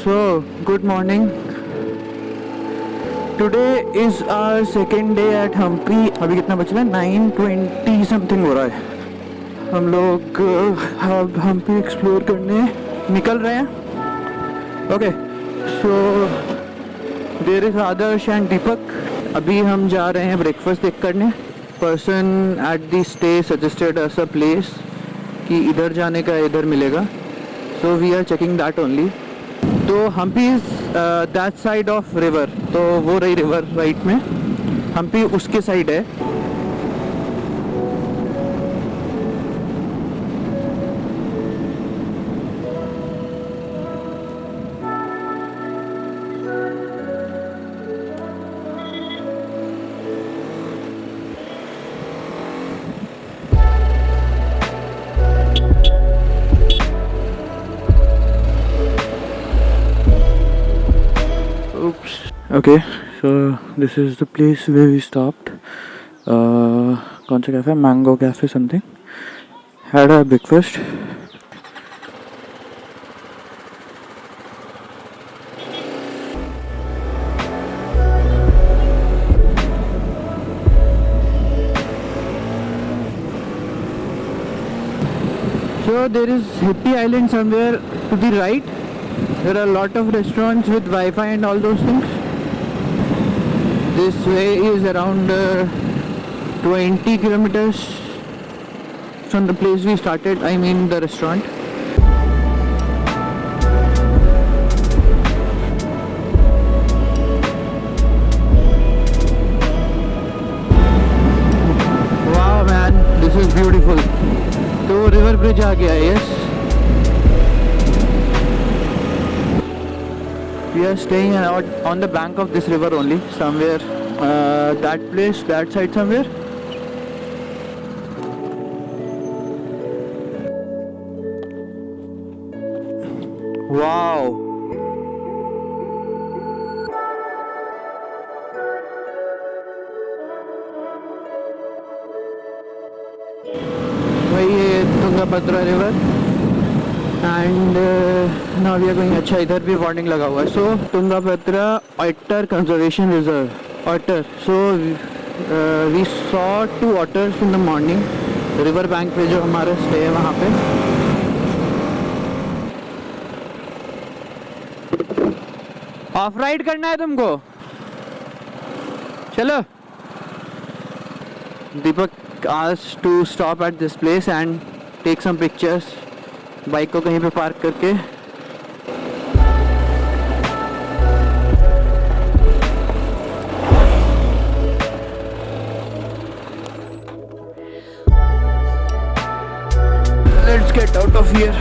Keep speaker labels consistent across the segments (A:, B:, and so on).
A: So, good morning. Today is our second day at Hampi. अभी कितना बच रहा है? 9:20 समथिंग हो रहा है. हम लोग अब हम्पी एक्सप्लोर करने निकल रहे हैं. Okay, so there is Adarsh and Deepak. अभी हम जा रहे हैं ब्रेकफास्ट देख करने. Person at the stay suggested us a place कि इधर जाने का इधर मिलेगा. So we are checking that only. तो Hampi is that side of river. तो वो रही रिवर राइट में. हम्पी उसके साइड है. Oops. Okay, so this is the place where we stopped. कौन सा cafe? Mango cafe something. Had a breakfast. So there is Hippie Island somewhere to the right. There are a lot of restaurants with Wi-Fi and all those things. This way is around 20 kilometers from the place we started. I mean the restaurant. Wow man, this is beautiful. तो river bridge आ गया है. Yes. We are staying on the bank of this river only, somewhere that place, that side somewhere. Wow. वही है Tungabhadra river. And now we are going. अच्छा, इधर भी warning लगा हुआ है. So Tungabhadra otter conservation reserve otter. So we saw 2 otters in the morning. River bank पे जो हमारा स्टे है वहाँ पे. ऑफ राइड करना है तुमको? चलो. Deepak asked to stop at this place and take some pictures. Bike को कहीं पे पार्क करके. Let's get out of here.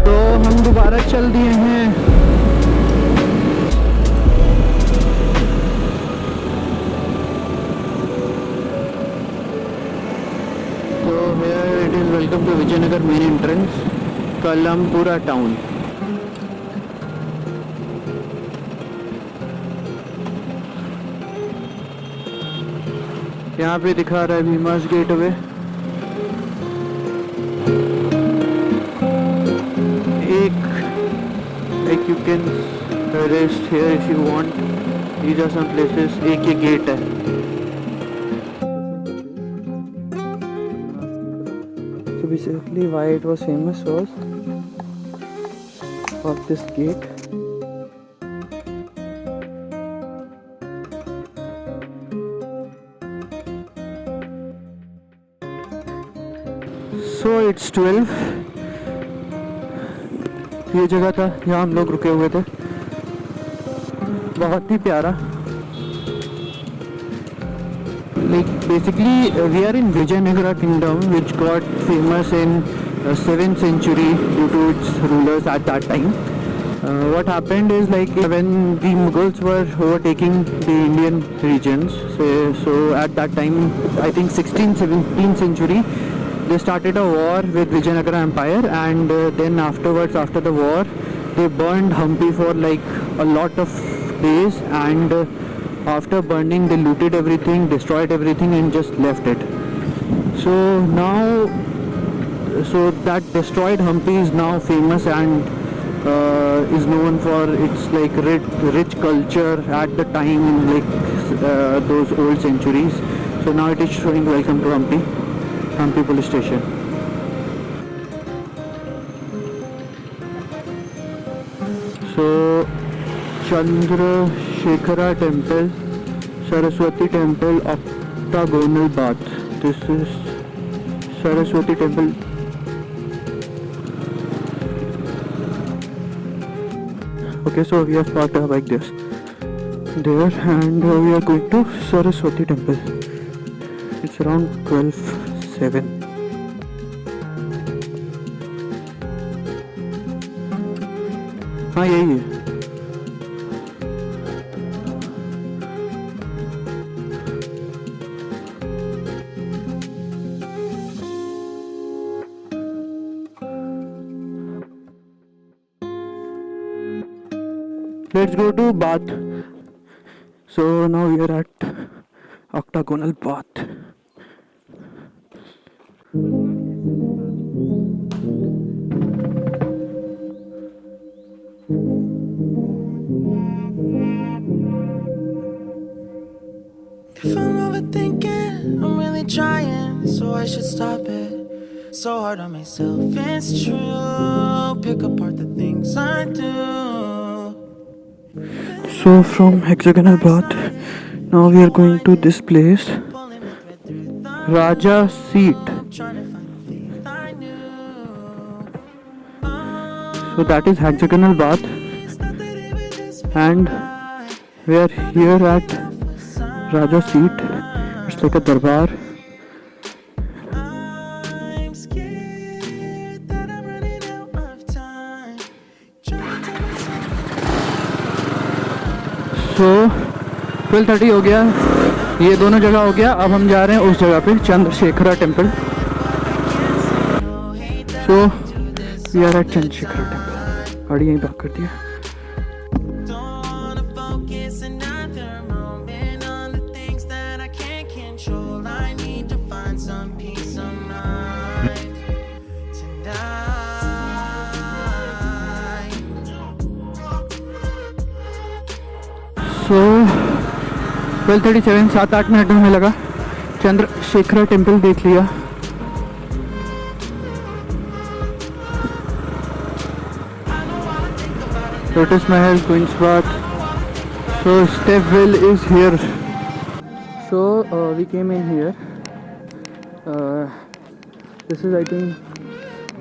A: तो हम दोबारा चल दिए हैं. Welcome to Vijayanagar main entrance, Kalampura town. यहाँ पे दिखा रहा है भीमास गेटवे. एक you can rest here if you want. These are some places. एक ये गेट है. So basically why it was famous was of this gate. So it's 12. ये जगह था जहाँ हम लोग रुके हुए थे. बहुत ही प्यारा. Like basically we are in Vijayanagara kingdom, which got famous in 7th century due to its rulers at that time. What happened is like when the Mughals were overtaking the Indian regions, so at that time, I think 16th 17th century, they started a war with Vijayanagara Empire, and then afterwards, after the war, they burned Hampi for like a lot of days, and after burning they looted everything, destroyed everything and just left it. So now, so that destroyed Hampi is now famous and is known for its like rich culture at the time in like those old centuries. So now it is showing welcome to Hampi police station. So Chandrasekhara temple, Saraswati temple, octagonal bath. This is Saraswati temple. Okay, so we have parked our bike there and we are going to Saraswati temple. It's around 12:07. हाँ यही है. Let's go to bath. So now we are at octagonal bath.
B: If I'm overthinking, I'm really trying, so I should stop it. So hard on myself, it's true. Pick apart the things I do.
A: So from hexagonal bath, now we are going to this place, Raja Seat. So that is hexagonal bath, and we are here at Raja Seat. It's like a darbar. So 12:30 हो गया, ये दोनों जगह हो गया. अब हम जा रहे हैं उस जगह पे, Chandrasekhara temple. So we are at Chandrasekhara temple. गाड़ी यहीं पार्क कर दिया. So 12:37, 7-8 मिनट होने लगा. चंद्रशेखरा टेम्पल देख लिया. Lotus Mahal, Queen's Bath. So Stepwell is here. So we came in here. This is I think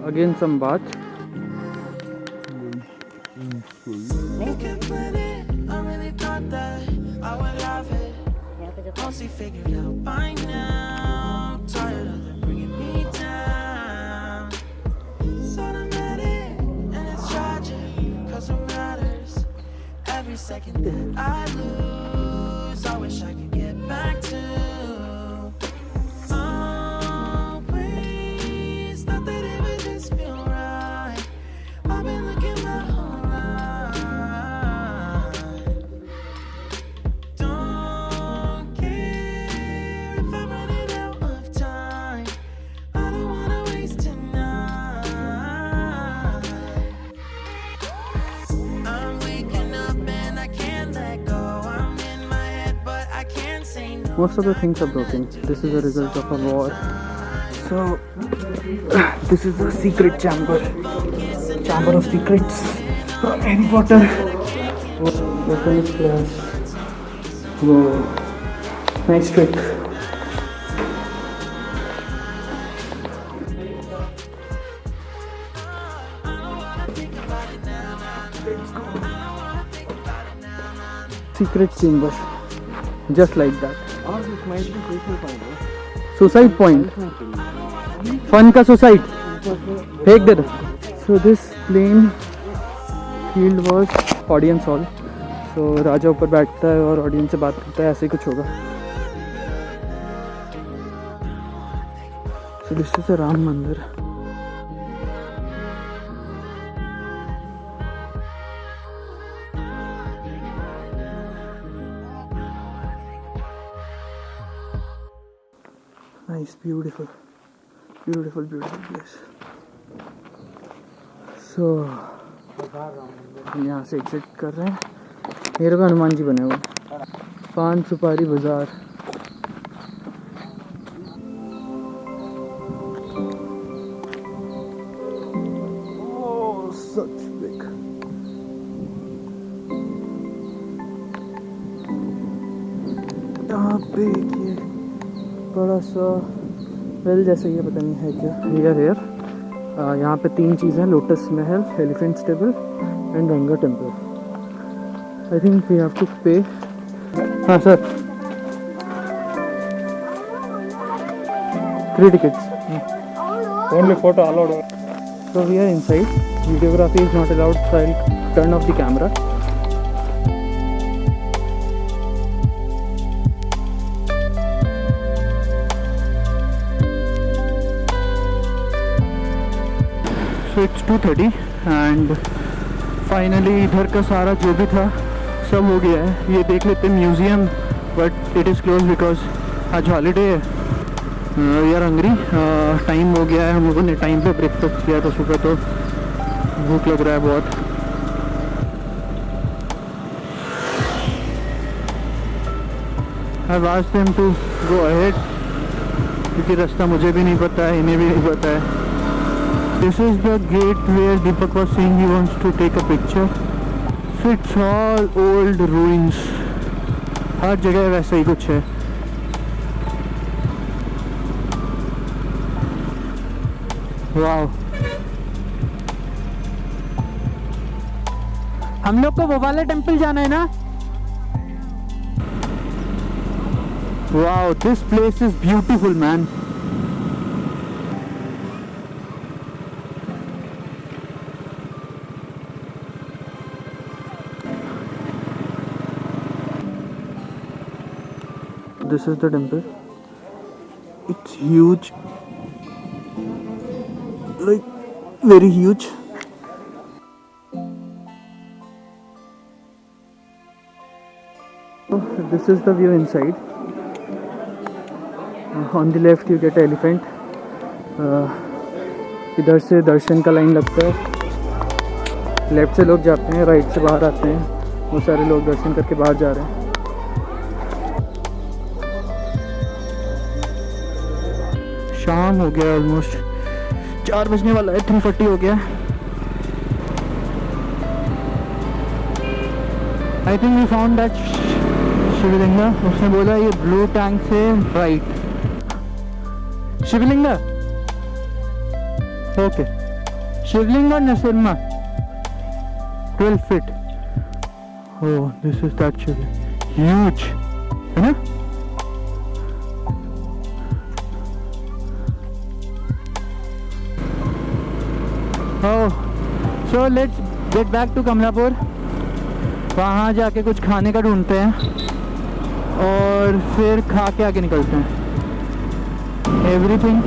A: again some bath.
B: Mostly figured out by now. Tired of bringing me down. So I'm at it, and it's tragic, 'cause it matters. Every second that I lose, I wish I could get back to. Always thought that it would just feel right. I've been looking my whole life. Don't care if I'm running out of time. I don't wanna waste tonight. I'm waking up and I can't let go. I'm in my head but I can't say no.
A: Most of the things are broken. This is a result of a war. So this is a secret chamber of secrets from Harry Potter. Open is glass. Whoa, nice trick. Secret chamber, just like that. Suicide point. Fun का suicide. फेंक दे. So this plain field was audience hall. So राजा ऊपर बैठता है और audience से बात करता है, ऐसे ही कुछ होगा. So this is a Ram Mandir. Nice, beautiful. Beautiful beautiful place. So हम यहाँ से एग्जिट कर रहे हैं। मेरे को हनुमान जी बने हुए, पान सुपारी बाजार। ओह सच बिग। यहाँ पे ये बड़ा सा वेल जैसे, ये पता नहीं है क्या, हेयर यहाँ पे 3 चीज़ें, lotus Mahal, elephant stable and Ganga temple. I think we have to pay. हाँ sir, 3 tickets.
C: Only photo allowed.
A: So we are inside. Videography is not allowed, so I'll turn off the camera. So it's 2:30 and finally इधर का सारा जो भी था सब हो गया है। ये देख लेते हैं museum, but it is close because आज हॉलीडे है। वी आर हंग्री, टाइम हो गया है, हम लोगों ने टाइम पे ब्रेकफास्ट किया, तो सुबह तो भूख लग रहा है बहुत। I've asked them to go ahead क्योंकि रास्ता मुझे भी नहीं पता है, इन्हें भी नहीं पता है। This is the gate where Deepak was saying he wants to take a picture. So it's all old ruins. हर जगह वैसा ही कुछ है। वाओ, हम लोग को वो वाला टेम्पल जाना है ना। Wow, this place is beautiful man. This is the temple. It's huge, like very huge. This is the view inside. On the left you get elephant. इधर से दर्शन का लाइन लगता है। लेफ्ट से लोग जाते हैं, राइट से बाहर आते हैं। वो सारे लोग दर्शन करके बाहर जा रहे हैं। शाम हो गया, ऑलमोस्ट 4 बजने वाला है, 3:40 हो गया। I think we found that Shivalinga. उसने बोला ये ब्लू टैंक से right. Shivalinga, okay, Shivalinga Narasimha 12 feet। Oh, this is that Shivling, huge है ना। Oh, so let's get back to Kamalapur. वहाँ जाके कुछ खाने का ढूंढते हैं और फिर खा के आगे निकलते हैं। एवरीथिंग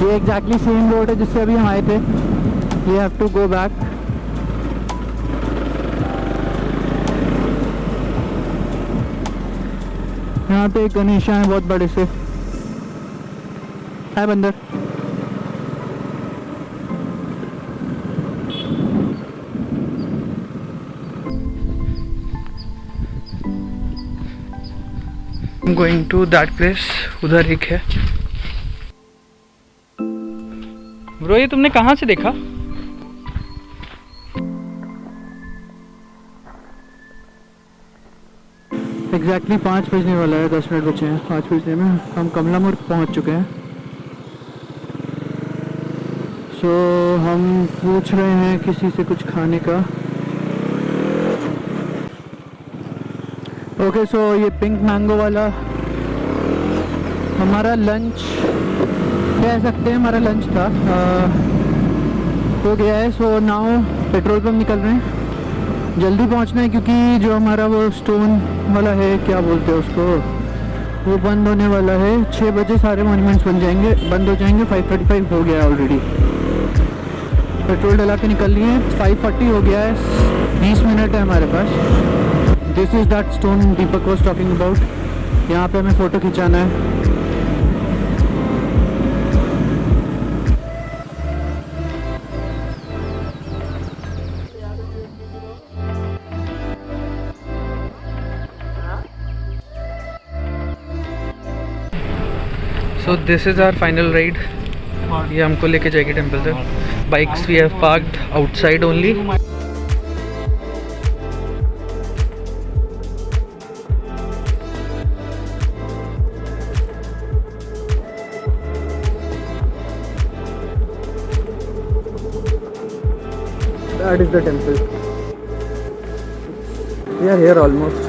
A: ये एग्जैक्टली सेम रोड है जिससे अभी हम आए थे। We have to go back. यहाँ पे एक गणेशा है बहुत बड़े से। है बंदर। गोइंग टू दैट प्लेस, उधर एक है। ब्रो ये तुमने कहाँ से देखा? एग्जैक्टली 5 बजने वाला है, 10 मिनट बचे हैं 5 बजने में। हम कमलापुर पहुँच चुके हैं। सो हम पूछ रहे हैं किसी से कुछ खाने का। ओके, सो ये पिंक मैंगो वाला हमारा लंच कह सकते हैं, हमारा लंच था, हो गया है। सो नाउ पेट्रोल पंप निकल रहे हैं, जल्दी पहुंचना है क्योंकि जो हमारा वो स्टोन वाला है, क्या बोलते हैं उसको, वो बंद होने वाला है। 6 बजे सारे मॉन्यूमेंट्स बंद हो जाएंगे। 5:35 हो गया है ऑलरेडी। पेट्रोल डला के निकल लिए हैं। 5:40 हो गया है, 20 मिनट है हमारे पास। This is that stone Deepak was talking about. यहाँ पे हमें फ़ोटो खिंचाना है। So this is our final ride. ये हमको लेके जाएगी टेम्पल तक. Bikes we have parked outside only. That is the temple. We are here almost.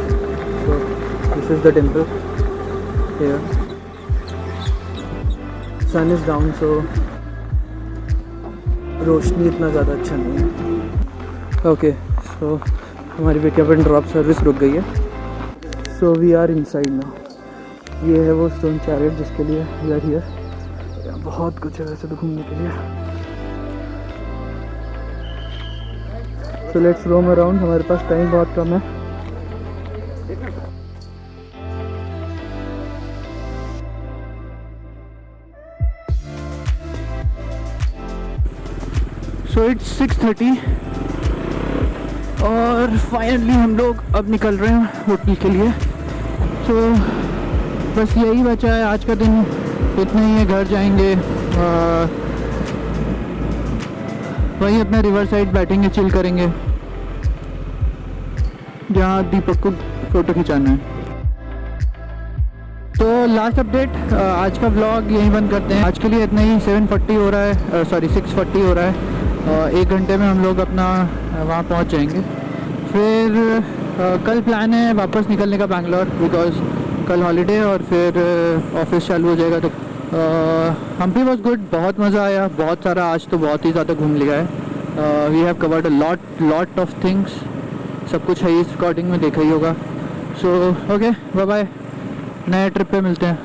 A: So this is the temple here. Sun is down, so रोशनी इतना ज़्यादा अच्छा नहीं है. ओके, सो हमारी पिकअप एंड ड्रॉप सर्विस रुक गई है. So we are inside now. ये है वो स्टोन चैरियट जिसके लिए वी आर हियर. बहुत कुछ है वैसे तो घूमने के लिए. So let's roam around. हमारे पास टाइम बहुत कम है. सो इट्स 6:30 और फाइनली हम लोग अब निकल रहे हैं होटल के लिए. सो बस यही बचा है आज का दिन. इतना ही है. घर जाएंगे, वहीं अपना रिवर साइड बैठेंगे, चिल करेंगे जहाँ दीपक को फ़ोटो खिंचाना है. तो लास्ट अपडेट, आज का व्लॉग यहीं बंद करते हैं. आज के लिए इतना ही. 7:40 हो रहा है, सॉरी 6:40 हो रहा है. 1 घंटे में हम लोग अपना वहाँ पहुँच जाएंगे. फिर कल प्लान है वापस निकलने का बैंगलोर, बिकॉज़ कल हॉलीडे और फिर ऑफिस चालू हो जाएगा. तो हम्पी वॉज गुड. बहुत मज़ा आया. बहुत सारा, आज तो बहुत ही ज़्यादा घूम लिया है. We have covered a lot of things. सब कुछ है इस रिकॉर्डिंग में देखा ही होगा. So okay, bye bye. नए ट्रिप पे मिलते हैं.